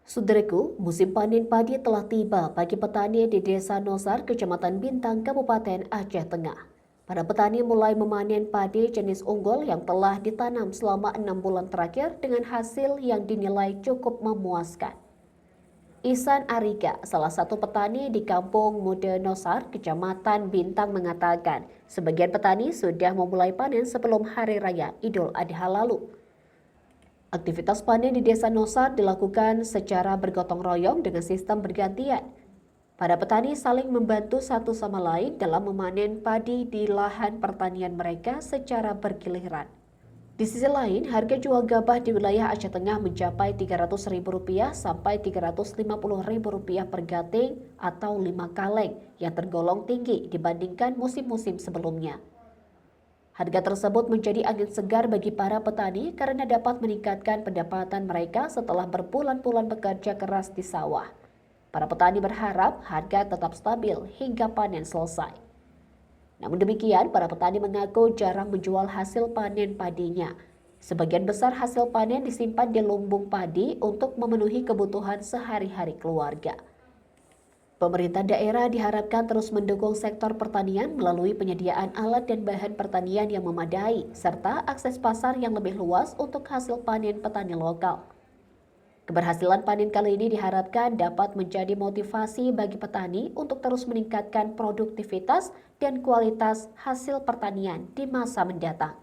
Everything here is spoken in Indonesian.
Saudaraku, musim panen padi telah tiba bagi petani di Desa Nosar, Kecamatan Bintang, Kabupaten Aceh Tengah. Para petani mulai memanen padi jenis unggul yang telah ditanam selama 6 bulan terakhir dengan hasil yang dinilai cukup memuaskan. Ihsan Arika, salah satu petani di Kampung Muda Nosar, Kecamatan Bintang mengatakan, sebagian petani sudah memulai panen sebelum Hari Raya Idul Adha lalu. Aktivitas panen di Desa Nosar dilakukan secara bergotong royong dengan sistem bergantian. Para petani saling membantu satu sama lain dalam memanen padi di lahan pertanian mereka secara bergiliran. Di sisi lain, harga jual gabah di wilayah Aceh Tengah mencapai Rp300.000 sampai Rp350.000 per gating atau 5 kaleng yang tergolong tinggi dibandingkan musim-musim sebelumnya. Harga tersebut menjadi angin segar bagi para petani karena dapat meningkatkan pendapatan mereka setelah berbulan-bulan bekerja keras di sawah. Para petani berharap harga tetap stabil hingga panen selesai. Namun demikian, para petani mengaku jarang menjual hasil panen padinya. Sebagian besar hasil panen disimpan di lumbung padi untuk memenuhi kebutuhan sehari-hari keluarga. Pemerintah daerah diharapkan terus mendukung sektor pertanian melalui penyediaan alat dan bahan pertanian yang memadai, serta akses pasar yang lebih luas untuk hasil panen petani lokal. Keberhasilan panen kali ini diharapkan dapat menjadi motivasi bagi petani untuk terus meningkatkan produktivitas dan kualitas hasil pertanian di masa mendatang.